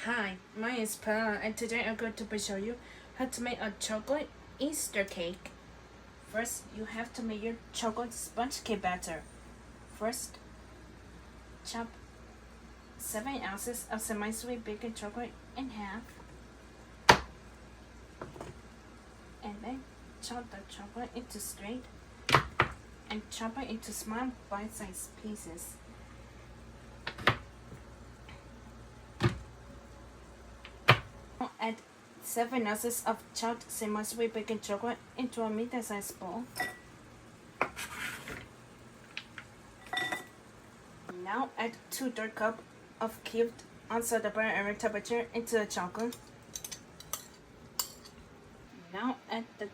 Hi, my name is Pella, and today I'm going to show you how to make a chocolate Easter cake. First, you have to make your chocolate sponge cake batter. First, chop 7 ounces of semi-sweet baking chocolate in half, and then chop the chocolate into straight and chop it into small bite-sized pieces. Now add 7 ounces of chopped semi-sweet baking chocolate into a medium-sized bowl. Now add 2/3 cup of cubed unsalted butter at room temperature into the chocolate. Now add the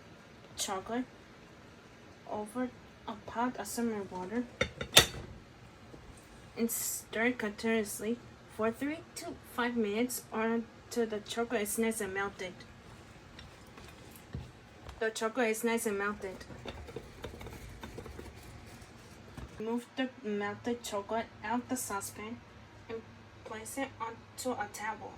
chocolate over a pot of simmering water and stir continuously for 3 to 5 minutes or until the chocolate is nice and melted. The chocolate is nice and melted. Remove the melted chocolate out of the saucepan and place it onto a towel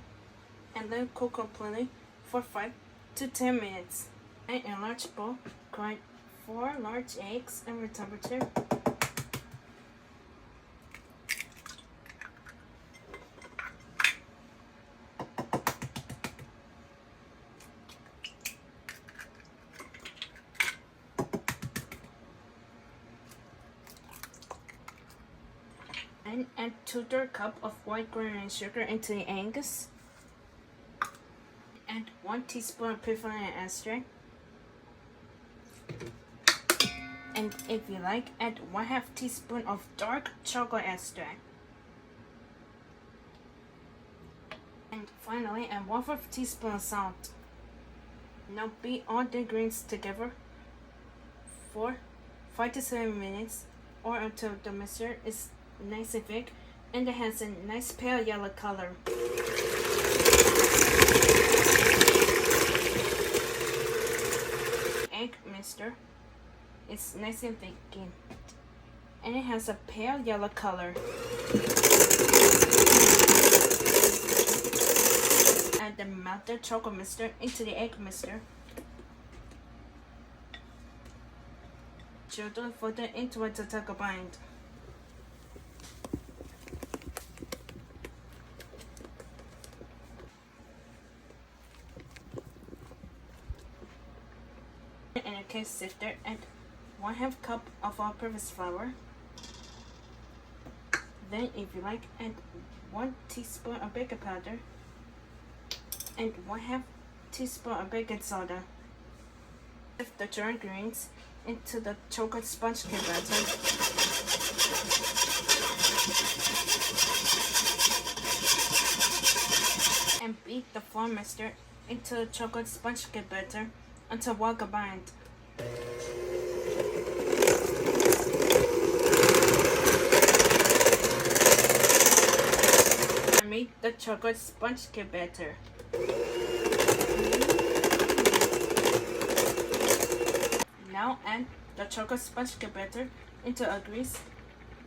and let it cook completely for 5 to 10 minutes. In a large bowl, grind 4 large eggs at room temperature. And add 2/3 cup of white granulated sugar into the eggs. Add 1 teaspoon of pure vanilla extract. And if you like, add 1/2 teaspoon of dark chocolate extract. And finally, add 1/4 teaspoon of salt. Now beat all the ingredients together for 5 to 7 minutes or until the mixture is nice and thick and it has a nice pale yellow color. Egg mixture is nice and thick and it has a pale yellow color. Add the melted chocolate mixture into the egg mixture. Gently fold it into a take a bind. In a cake sifter, add 1/2 cup of all-purpose flour. Then, if you like, add 1 teaspoon of baking powder and 1/2 teaspoon of baking soda. Sift the dry ingredients into the chocolate sponge cake batter. And beat the flour mixture into the chocolate sponge cake batter until well combined. And make the chocolate sponge cake batter. Now add the chocolate sponge cake batter into a greased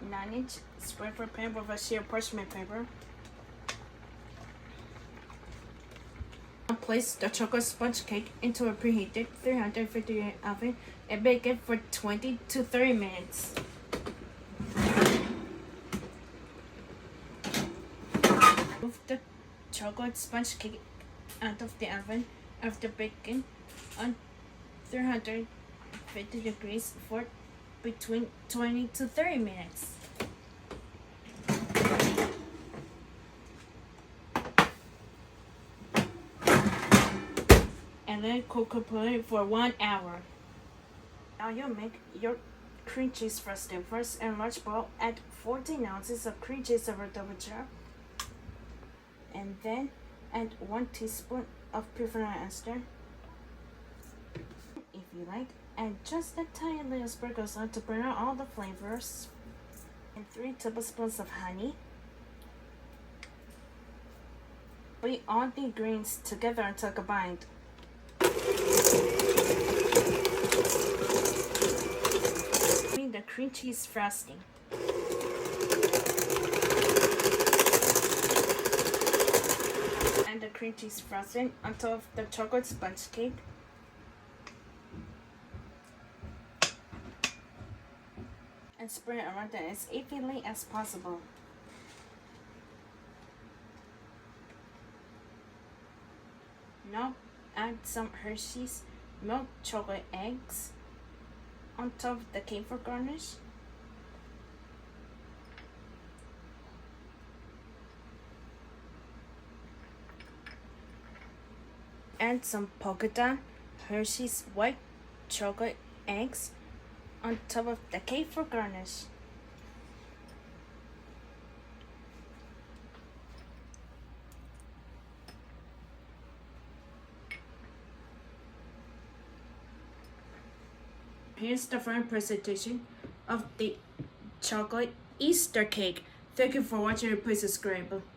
9-inch square foot pan with a sheet of parchment paper. Place the chocolate sponge cake into a preheated 350 oven and bake it for 20 to 30 minutes. Move the chocolate sponge cake out of the oven after baking on 350 degrees for between 20 to 30 minutes. And then cook completely for 1 hour. Now you'll make your cream cheese frosting. First, in a large bowl, add 14 ounces of cream cheese over temperature. And then add 1 teaspoon of pure vanilla extract. If you like, add just a tiny little sprinkle of salt to bring out all the flavors. And 3 tablespoons of honey. Beat all the ingredients together until combined. The cream cheese frosting. and the cream cheese frosting on top of the chocolate sponge cake. And spread it around as evenly as possible. Now add some Hershey's milk chocolate eggs on top of the cake for garnish. Add some polka dot Hershey's white chocolate eggs on top of the cake for garnish. Here's the final presentation of the chocolate Easter cake. Thank you for watching. Please subscribe.